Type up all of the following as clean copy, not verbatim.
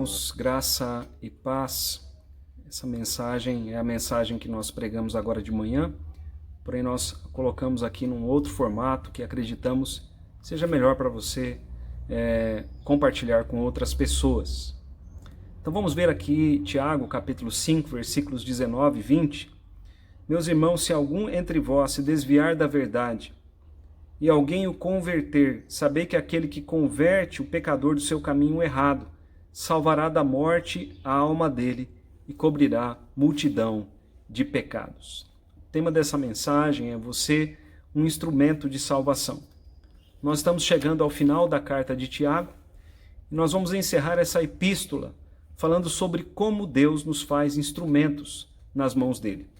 irmãos, graça e paz. Essa mensagem é a mensagem que nós pregamos agora de manhã, porém nós colocamos aqui num outro formato que acreditamos seja melhor para você compartilhar com outras pessoas. Então vamos ver aqui Tiago, capítulo 5, versículos 19 e 20. Meus irmãos, se algum entre vós se desviar da verdade e alguém o converter, sabei que aquele que converte o pecador do seu caminho errado salvará da morte a alma dele e cobrirá multidão de pecados. O tema dessa mensagem é você, um instrumento de salvação. Nós estamos chegando ao final da carta de Tiago e nós vamos encerrar essa epístola falando sobre como Deus nos faz instrumentos nas mãos dele.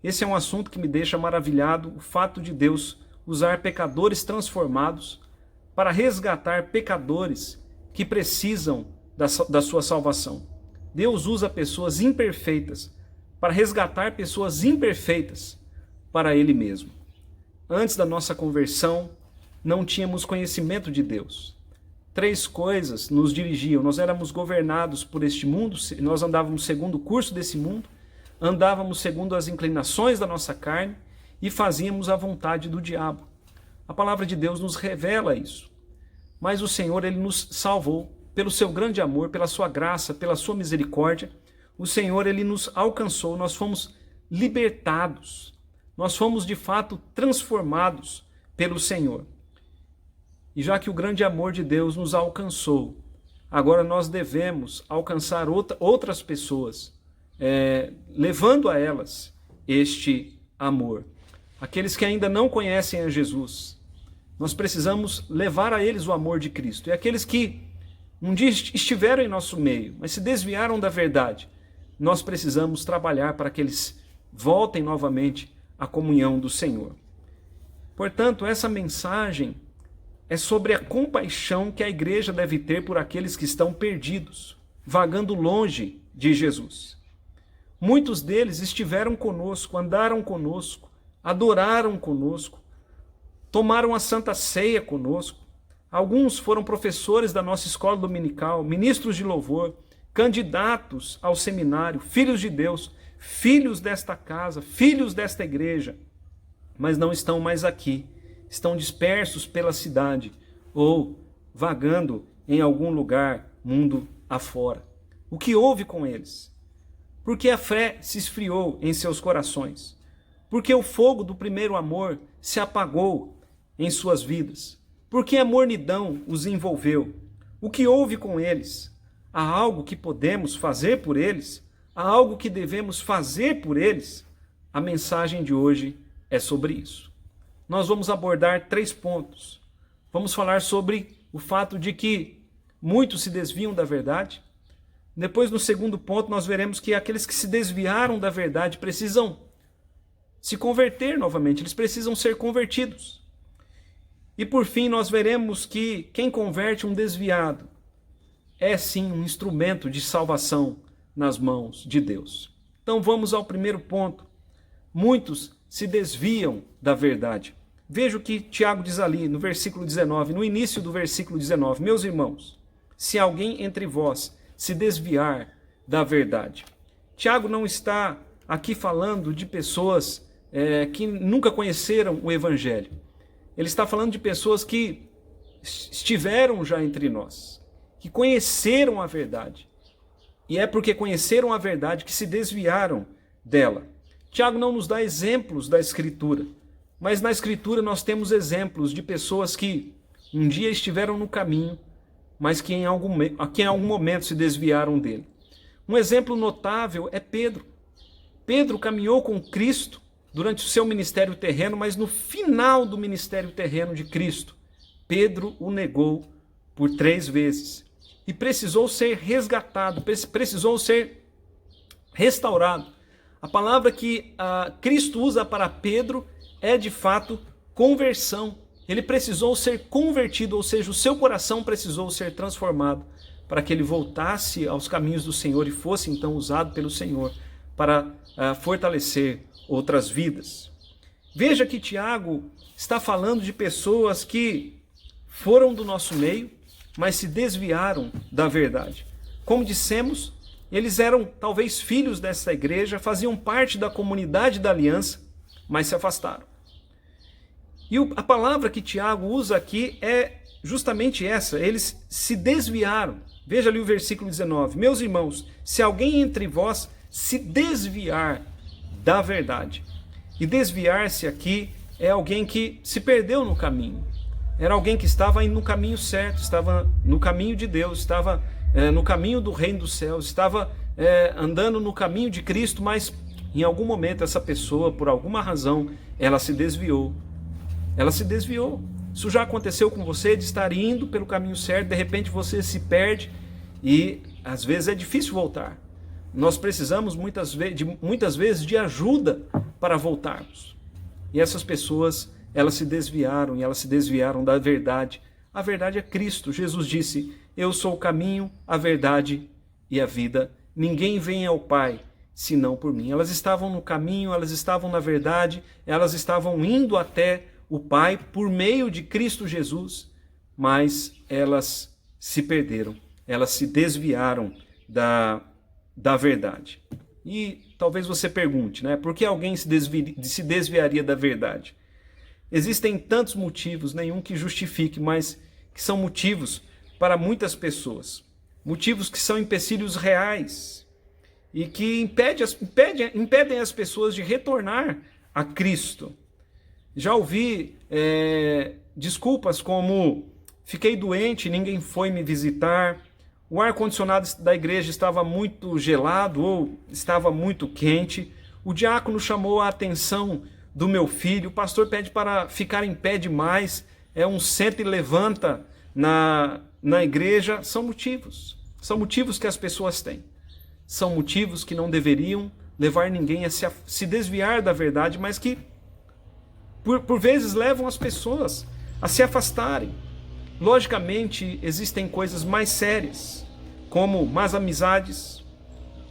Esse é um assunto que me deixa maravilhado, o fato de Deus usar pecadores transformados para resgatar pecadores que precisam da sua salvação. Deus usa pessoas imperfeitas para resgatar pessoas imperfeitas para Ele mesmo. Antes da nossa conversão, não tínhamos conhecimento de Deus. 3 coisas nos dirigiam. Nós éramos governados por este mundo, nós andávamos segundo o curso desse mundo, andávamos segundo as inclinações da nossa carne e fazíamos a vontade do diabo. A palavra de Deus nos revela isso. Mas o Senhor, Ele nos salvou pelo seu grande amor, pela sua graça, pela sua misericórdia. O Senhor, Ele nos alcançou, nós fomos libertados. Nós fomos, de fato, transformados pelo Senhor. E já que o grande amor de Deus nos alcançou, agora nós devemos alcançar outras pessoas, levando a elas este amor. Aqueles que ainda não conhecem a Jesus, nós precisamos levar a eles o amor de Cristo. E aqueles que um dia estiveram em nosso meio, mas se desviaram da verdade, nós precisamos trabalhar para que eles voltem novamente à comunhão do Senhor. Portanto, essa mensagem é sobre a compaixão que a igreja deve ter por aqueles que estão perdidos, vagando longe de Jesus. Muitos deles estiveram conosco, andaram conosco, adoraram conosco, tomaram a Santa Ceia conosco. Alguns foram professores da nossa escola dominical, ministros de louvor, candidatos ao seminário, filhos de Deus, filhos desta casa, filhos desta igreja, mas não estão mais aqui, estão dispersos pela cidade ou vagando em algum lugar, mundo afora. O que houve com eles? Porque a fé se esfriou em seus corações, porque o fogo do primeiro amor se apagou em suas vidas, porque a mornidão os envolveu. O que houve com eles? Há algo que podemos fazer por eles? Há algo que devemos fazer por eles? A mensagem de hoje é sobre isso. Nós vamos abordar 3 pontos. Vamos falar sobre o fato de que muitos se desviam da verdade. Depois, no segundo ponto, nós veremos que aqueles que se desviaram da verdade precisam se converter novamente, eles precisam ser convertidos. E por fim, nós veremos que quem converte um desviado é sim um instrumento de salvação nas mãos de Deus. Então vamos ao primeiro ponto. Muitos se desviam da verdade. Veja o que Tiago diz ali no versículo 19, no início do versículo 19. Meus irmãos, se alguém entre vós se desviar da verdade. Tiago não está aqui falando de pessoas que nunca conheceram o Evangelho. Ele está falando de pessoas que estiveram já entre nós, que conheceram a verdade. E é porque conheceram a verdade que se desviaram dela. Tiago não nos dá exemplos da Escritura, mas na Escritura nós temos exemplos de pessoas que um dia estiveram no caminho, mas que em algum momento se desviaram dele. Um exemplo notável é Pedro. Pedro caminhou com Cristo durante o seu ministério terreno, mas no final do ministério terreno de Cristo, Pedro o negou por 3 vezes. E precisou ser resgatado, precisou ser restaurado. A palavra que Cristo usa para Pedro é de fato conversão. Ele precisou ser convertido, ou seja, o seu coração precisou ser transformado para que ele voltasse aos caminhos do Senhor e fosse então usado pelo Senhor para fortalecer outras vidas. Veja que Tiago está falando de pessoas que foram do nosso meio, mas se desviaram da verdade. como dissemos, eles eram talvez filhos dessa igreja, faziam parte da comunidade da aliança, mas se afastaram. E a palavra que Tiago usa aqui é justamente essa, eles se desviaram. Veja ali o versículo 19. Meus irmãos, se alguém entre vós se desviar da verdade. E desviar-se aqui é alguém que se perdeu no caminho. Era alguém que estava indo no caminho certo, estava no caminho de Deus, estava no caminho do reino dos céus, estava andando no caminho de Cristo, mas em algum momento essa pessoa, por alguma razão, ela se desviou. Ela se desviou. Isso já aconteceu com você, de estar indo pelo caminho certo, de repente você se perde e às vezes é difícil voltar. Nós precisamos muitas vezes de ajuda para voltarmos. E essas pessoas, elas se desviaram, e elas se desviaram da verdade. A verdade é Cristo. Jesus disse, eu sou o caminho, a verdade e a vida. Ninguém vem ao Pai senão por mim. Elas estavam no caminho, elas estavam na verdade, elas estavam indo até o Pai por meio de Cristo Jesus, mas elas se perderam, elas se desviaram da verdade. E talvez você pergunte, né? Por que alguém se desviaria da verdade? Existem tantos motivos, nenhum que justifique, mas que são motivos para muitas pessoas. Motivos que são empecilhos reais e que impedem as pessoas de retornar a Cristo. Já ouvi desculpas como fiquei doente, ninguém foi me visitar, o ar-condicionado da igreja estava muito gelado ou estava muito quente, o diácono chamou a atenção do meu filho, o pastor pede para ficar em pé demais, senta e levanta na igreja. São motivos que as pessoas têm, são motivos que não deveriam levar ninguém a se desviar da verdade, mas que por vezes levam as pessoas a se afastarem. Logicamente, existem coisas mais sérias, como más amizades,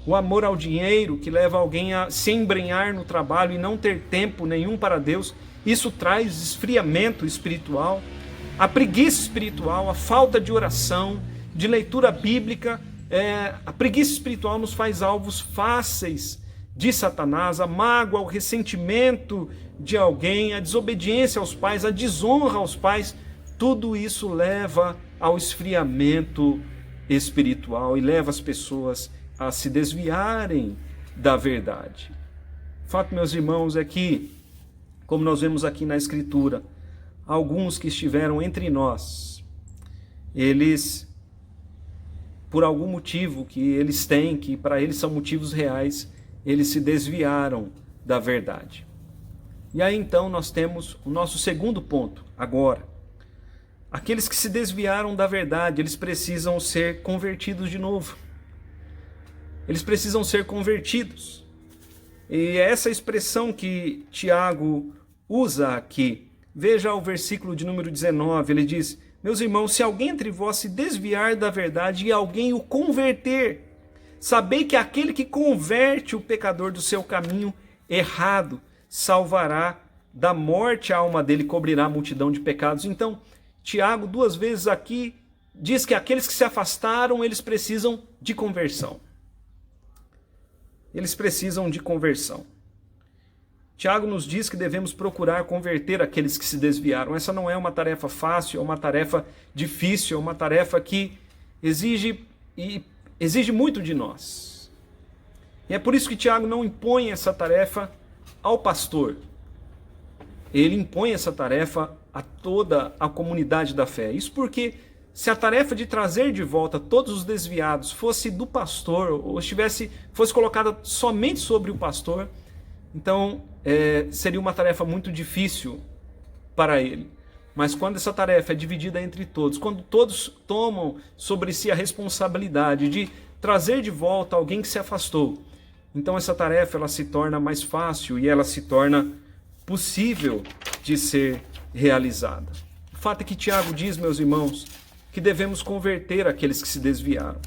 o amor ao dinheiro, que leva alguém a se embrenhar no trabalho e não ter tempo nenhum para Deus. Isso traz esfriamento espiritual, a preguiça espiritual, a falta de oração, de leitura bíblica. A preguiça espiritual nos faz alvos fáceis de Satanás, a mágoa, o ressentimento de alguém, a desobediência aos pais, a desonra aos pais, tudo isso leva ao esfriamento espiritual e leva as pessoas a se desviarem da verdade. O fato, meus irmãos, é que, como nós vemos aqui na Escritura, alguns que estiveram entre nós, eles, por algum motivo que eles têm, que para eles são motivos reais, eles se desviaram da verdade. E aí então nós temos o nosso segundo ponto agora. Aqueles que se desviaram da verdade, eles precisam ser convertidos de novo. Eles precisam ser convertidos. E é essa expressão que Tiago usa aqui. Veja o versículo de número 19, ele diz, meus irmãos, se alguém entre vós se desviar da verdade e alguém o converter, sabei que aquele que converte o pecador do seu caminho errado, salvará da morte a alma dele, cobrirá a multidão de pecados. Então, Tiago, duas vezes aqui, diz que aqueles que se afastaram, eles precisam de conversão. Eles precisam de conversão. Tiago nos diz que devemos procurar converter aqueles que se desviaram. Essa não é uma tarefa fácil, é uma tarefa difícil, é uma tarefa que exige muito de nós. E é por isso que Tiago não impõe essa tarefa ao pastor. Ele impõe essa tarefa a toda a comunidade da fé. Isso porque se a tarefa de trazer de volta todos os desviados fosse do pastor, ou fosse colocada somente sobre o pastor, então seria uma tarefa muito difícil para ele. Mas quando essa tarefa é dividida entre todos, quando todos tomam sobre si a responsabilidade de trazer de volta alguém que se afastou, então essa tarefa ela se torna mais fácil e ela se torna possível de ser realizada. O fato é que Tiago diz, meus irmãos, que devemos converter aqueles que se desviaram.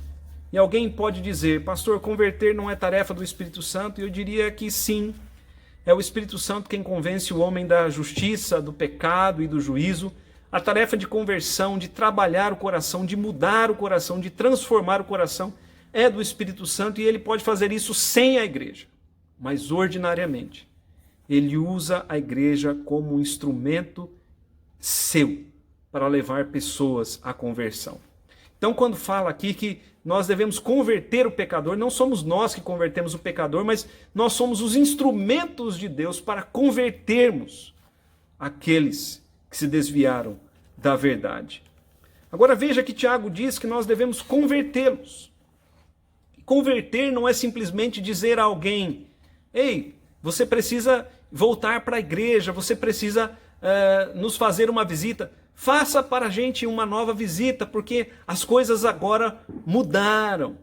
E alguém pode dizer, pastor, converter não é tarefa do Espírito Santo? E eu diria que sim, é o Espírito Santo quem convence o homem da justiça, do pecado e do juízo. A tarefa de conversão, de trabalhar o coração, de mudar o coração, de transformar o coração, é do Espírito Santo e ele pode fazer isso sem a igreja, mas ordinariamente. Ele usa a igreja como um instrumento seu para levar pessoas à conversão. Então, quando fala aqui que nós devemos converter o pecador, não somos nós que convertemos o pecador, mas nós somos os instrumentos de Deus para convertermos aqueles que se desviaram da verdade. Agora veja que Tiago diz que nós devemos convertê-los. Converter não é simplesmente dizer a alguém: ei, você precisa voltar para a igreja, você precisa nos fazer uma visita. Faça para a gente uma nova visita, porque as coisas agora mudaram.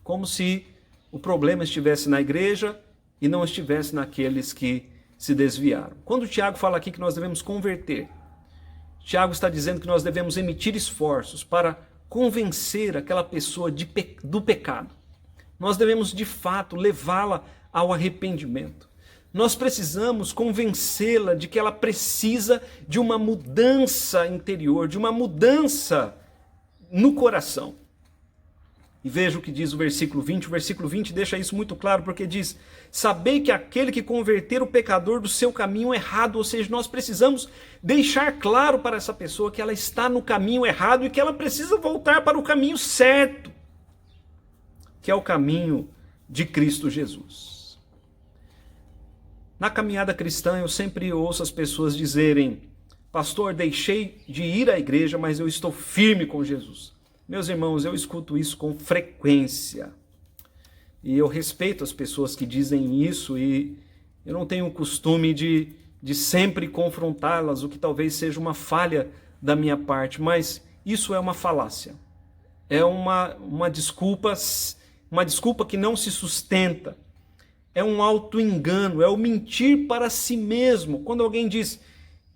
Como se o problema estivesse na igreja e não estivesse naqueles que se desviaram. Quando o Tiago fala aqui que nós devemos converter, Tiago está dizendo que nós devemos emitir esforços para convencer aquela pessoa do pecado. Nós devemos, de fato, levá-la ao arrependimento. Nós precisamos convencê-la de que ela precisa de uma mudança interior, de uma mudança no coração. E veja o que diz o versículo 20. O versículo 20 deixa isso muito claro, porque diz: sabei que aquele que converter o pecador do seu caminho errado, ou seja, nós precisamos deixar claro para essa pessoa que ela está no caminho errado e que ela precisa voltar para o caminho certo, que é o caminho de Cristo Jesus. Na caminhada cristã, eu sempre ouço as pessoas dizerem: pastor, deixei de ir à igreja, mas eu estou firme com Jesus. Meus irmãos, eu escuto isso com frequência. E eu respeito as pessoas que dizem isso e eu não tenho o costume de sempre confrontá-las, o que talvez seja uma falha da minha parte, mas isso é uma falácia. É uma desculpa que não se sustenta. É um auto-engano, é o mentir para si mesmo. Quando alguém diz: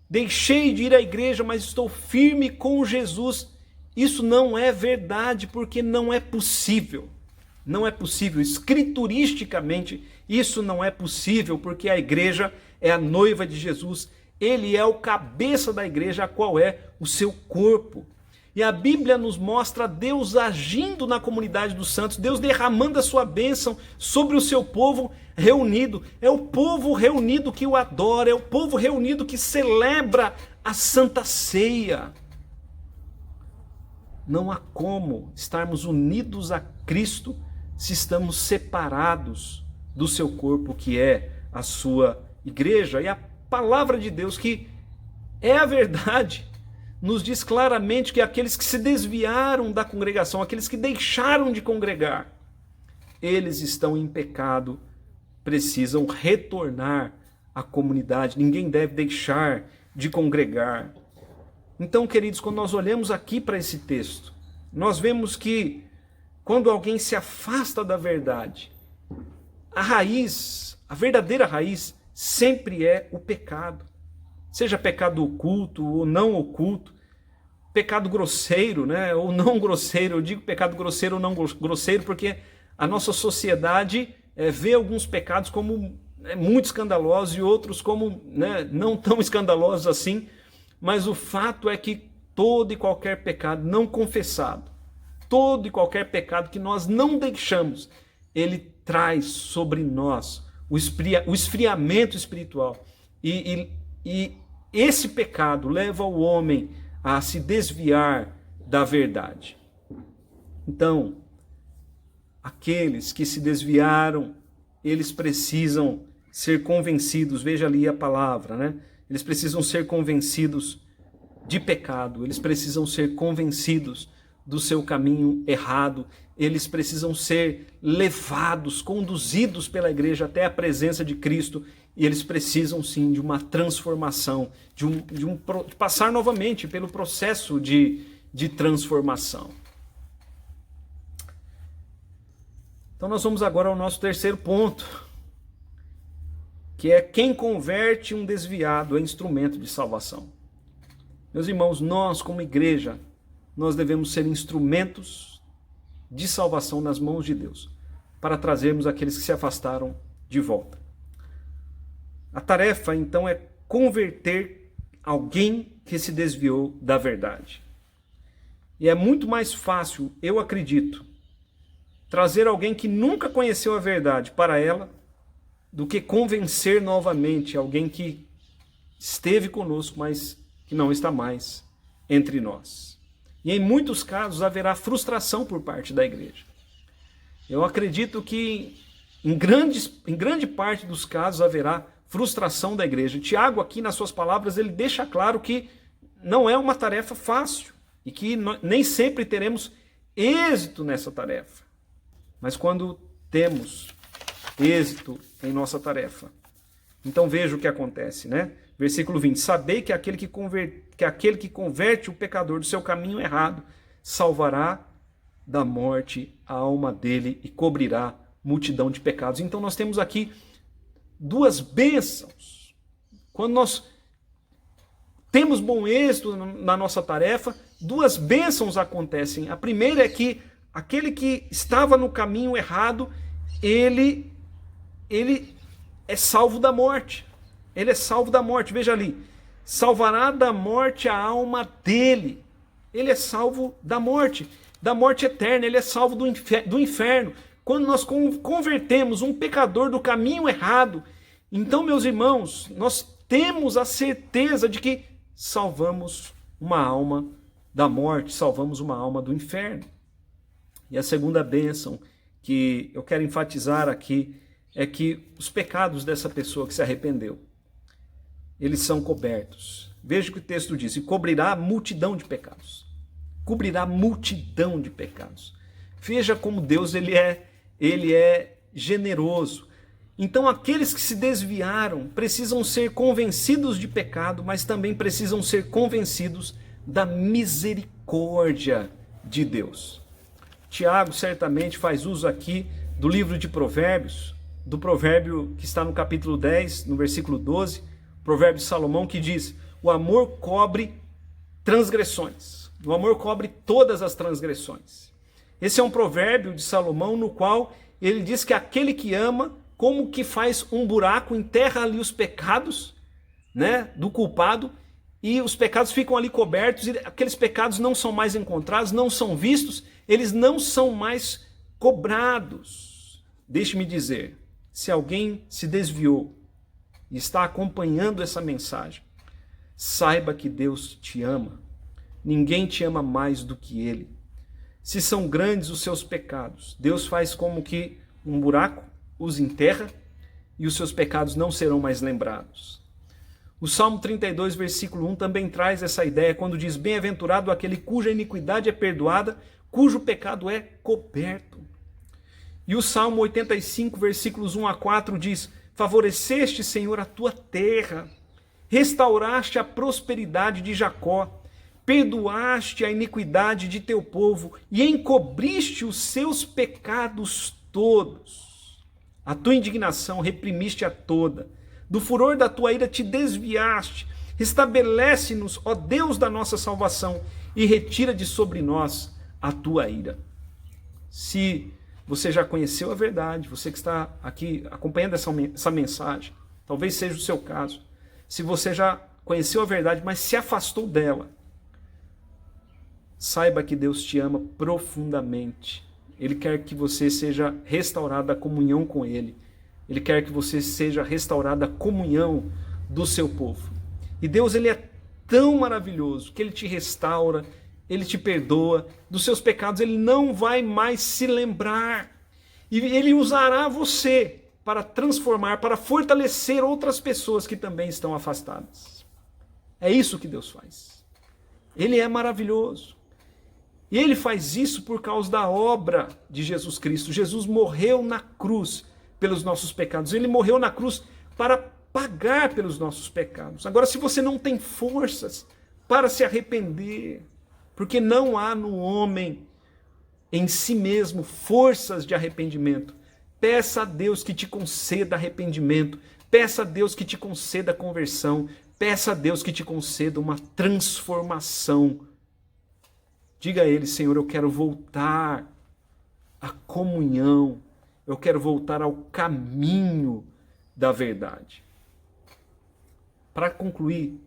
deixei de ir à igreja, mas estou firme com Jesus, isso não é verdade, porque não é possível. Não é possível. Escrituristicamente, isso não é possível, porque a igreja é a noiva de Jesus. Ele é o cabeça da igreja, a qual é o seu corpo. E a Bíblia nos mostra Deus agindo na comunidade dos santos, Deus derramando a sua bênção sobre o seu povo reunido. É o povo reunido que o adora, é o povo reunido que celebra a Santa Ceia. Não há como estarmos unidos a Cristo se estamos separados do seu corpo, que é a sua igreja. E a palavra de Deus, que é a verdade, nos diz claramente que aqueles que se desviaram da congregação, aqueles que deixaram de congregar, eles estão em pecado, precisam retornar à comunidade. Ninguém deve deixar de congregar. Então, queridos, quando nós olhamos aqui para esse texto, nós vemos que quando alguém se afasta da verdade, a raiz, a verdadeira raiz, sempre é o pecado. Seja pecado oculto ou não oculto, pecado grosseiro, né, ou não grosseiro. Eu digo pecado grosseiro ou não grosseiro porque a nossa sociedade vê alguns pecados como muito escandalosos e outros como não tão escandalosos assim, mas o fato é que todo e qualquer pecado não confessado, todo e qualquer pecado que nós não deixamos, ele traz sobre nós o esfriamento espiritual. E esse pecado leva o homem a se desviar da verdade. Então, aqueles que se desviaram, eles precisam ser convencidos, veja ali a palavra, né? Eles precisam ser convencidos de pecado, eles precisam ser convencidos do seu caminho errado, eles precisam ser levados, conduzidos pela igreja até a presença de Cristo, e eles precisam sim de uma transformação, de passar novamente pelo processo de transformação. Então nós vamos agora ao nosso terceiro ponto, que é: quem converte um desviado é instrumento de salvação. Meus irmãos, nós como igreja, nós devemos ser instrumentos de salvação nas mãos de Deus, para trazermos aqueles que se afastaram de volta. A tarefa, então, é converter alguém que se desviou da verdade. E é muito mais fácil, eu acredito, trazer alguém que nunca conheceu a verdade para ela, do que convencer novamente alguém que esteve conosco, mas que não está mais entre nós. E em muitos casos haverá frustração por parte da igreja. Eu acredito que em grande parte dos casos haverá frustração da igreja. Tiago, aqui nas suas palavras, ele deixa claro que não é uma tarefa fácil e que nem sempre teremos êxito nessa tarefa. Mas quando temos êxito em nossa tarefa, então veja o que acontece, né? Versículo 20. Sabei que aquele que converte o pecador do seu caminho errado salvará da morte a alma dele e cobrirá multidão de pecados. Então nós temos aqui duas bênçãos. Quando nós temos bom êxito na nossa tarefa, duas bênçãos acontecem. A primeira é que aquele que estava no caminho errado, ele é salvo da morte. Ele é salvo da morte. Veja ali. Salvará da morte a alma dele. Ele é salvo da morte eterna. Ele é salvo do inferno. Quando nós convertemos um pecador do caminho errado, então, meus irmãos, nós temos a certeza de que salvamos uma alma da morte, salvamos uma alma do inferno. E a segunda bênção que eu quero enfatizar aqui é que os pecados dessa pessoa que se arrependeu, eles são cobertos. Veja o que o texto diz: e cobrirá multidão de pecados. Cobrirá multidão de pecados. Veja como Deus ele é generoso. Então aqueles que se desviaram precisam ser convencidos de pecado, mas também precisam ser convencidos da misericórdia de Deus. Tiago certamente faz uso aqui do livro de Provérbios, do provérbio que está no capítulo 10, no versículo 12, provérbio de Salomão, que diz: o amor cobre transgressões. O amor cobre todas as transgressões. Esse é um provérbio de Salomão no qual ele diz que aquele que ama, como que faz um buraco, enterra ali os pecados, né, do culpado, e os pecados ficam ali cobertos, e aqueles pecados não são mais encontrados, não são vistos, eles não são mais cobrados. Deixe-me dizer, se alguém se desviou e está acompanhando essa mensagem, saiba que Deus te ama. Ninguém te ama mais do que Ele. Se são grandes os seus pecados, Deus faz como que um buraco, os enterra e os seus pecados não serão mais lembrados. O Salmo 32, versículo 1 também traz essa ideia quando diz: bem-aventurado aquele cuja iniquidade é perdoada, cujo pecado é coberto. E o Salmo 85, versículos 1 a 4 diz: favoreceste, Senhor, a tua terra, restauraste a prosperidade de Jacó, perdoaste a iniquidade de teu povo e encobriste os seus pecados todos. A tua indignação reprimiste a toda, do furor da tua ira te desviaste. Restabelece-nos, ó Deus da nossa salvação, e retira de sobre nós a tua ira. Se você já conheceu a verdade, você que está aqui acompanhando essa mensagem, talvez seja o seu caso. Se você já conheceu a verdade, mas se afastou dela, saiba que Deus te ama profundamente. Ele quer que você seja restaurado à comunhão com Ele. Ele quer que você seja restaurado à comunhão do seu povo. E Deus, Ele é tão maravilhoso que Ele te restaura, Ele te perdoa, dos seus pecados Ele não vai mais se lembrar. E Ele usará você para transformar, para fortalecer outras pessoas que também estão afastadas. É isso que Deus faz. Ele é maravilhoso. E Ele faz isso por causa da obra de Jesus Cristo. Jesus morreu na cruz pelos nossos pecados. Ele morreu na cruz para pagar pelos nossos pecados. Agora, se você não tem forças para se arrepender, porque não há no homem em si mesmo forças de arrependimento, peça a Deus que te conceda arrependimento, peça a Deus que te conceda conversão, peça a Deus que te conceda uma transformação. Diga a Ele: Senhor, eu quero voltar à comunhão, eu quero voltar ao caminho da verdade. Para concluir,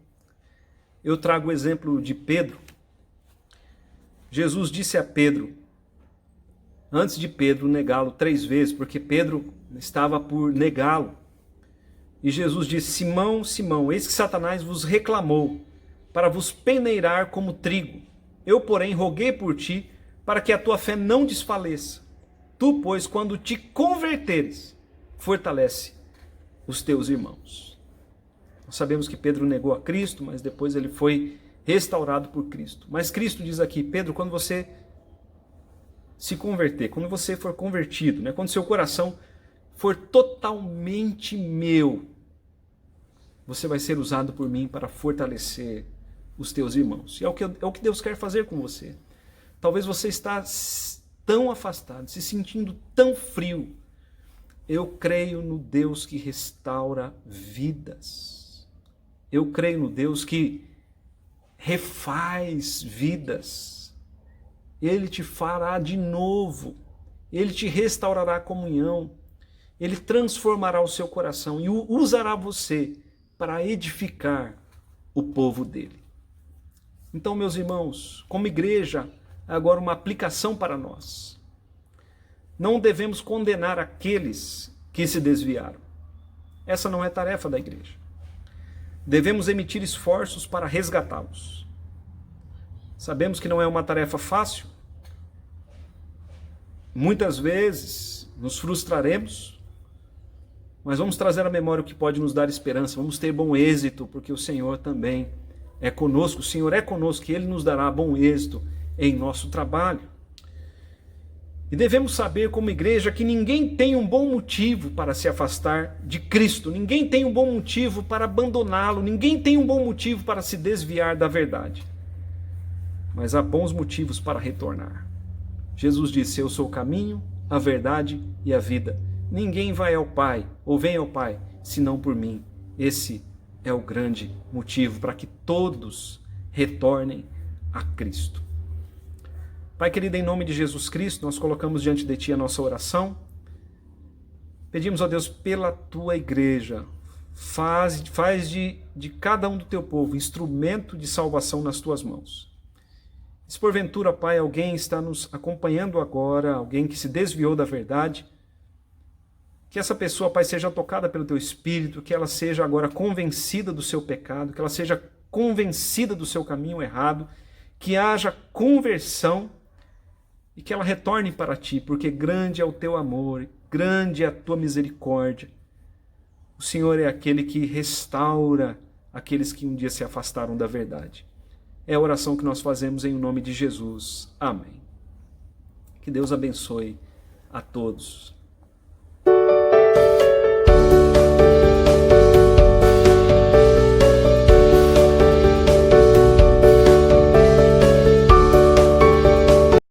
eu trago o exemplo de Pedro. Jesus disse a Pedro: antes de Pedro negá-lo 3 vezes, porque Pedro estava por negá-lo. E Jesus disse: Simão, Simão, eis que Satanás vos reclamou para vos peneirar como trigo. Eu, porém, roguei por ti para que a tua fé não desfaleça. Tu, pois, quando te converteres, fortalece os teus irmãos. Nós sabemos que Pedro negou a Cristo, mas depois ele foi restaurado por Cristo. Mas Cristo diz aqui: Pedro, quando você se converter, quando você for convertido, quando seu coração for totalmente meu, você vai ser usado por mim para fortalecer os teus irmãos. E é o que Deus quer fazer com você. Talvez você está tão afastado, se sentindo tão frio. Eu creio no Deus que restaura vidas. Eu creio no Deus que refaz vidas. Ele te fará de novo. Ele te restaurará a comunhão. Ele transformará o seu coração e usará você para edificar o povo dele. Então, meus irmãos, como igreja, agora uma aplicação para nós. Não devemos condenar aqueles que se desviaram. Essa não é tarefa da igreja. Devemos emitir esforços para resgatá-los. Sabemos que não é uma tarefa fácil. Muitas vezes nos frustraremos, mas vamos trazer à memória o que pode nos dar esperança. Vamos ter bom êxito, porque o Senhor também é conosco. O Senhor é conosco e Ele nos dará bom êxito em nosso trabalho. E devemos saber como igreja que ninguém tem um bom motivo para se afastar de Cristo. Ninguém tem um bom motivo para abandoná-lo. Ninguém tem um bom motivo para se desviar da verdade. Mas há bons motivos para retornar. Jesus disse: eu sou o caminho, a verdade e a vida. Ninguém vai ao Pai, ou vem ao Pai, senão por mim. Esse é o grande motivo para que todos retornem a Cristo. Pai querido, em nome de Jesus Cristo, nós colocamos diante de Ti a nossa oração. Pedimos a Deus pela Tua igreja. Faz de cada um do Teu povo instrumento de salvação nas Tuas mãos. Se porventura, Pai, alguém está nos acompanhando agora, alguém que se desviou da verdade, que essa pessoa, Pai, seja tocada pelo Teu Espírito, que ela seja agora convencida do seu pecado, que ela seja convencida do seu caminho errado, que haja conversão e que ela retorne para Ti, porque grande é o Teu amor, grande é a Tua misericórdia. O Senhor é aquele que restaura aqueles que um dia se afastaram da verdade. É a oração que nós fazemos em nome de Jesus. Amém. Que Deus abençoe a todos.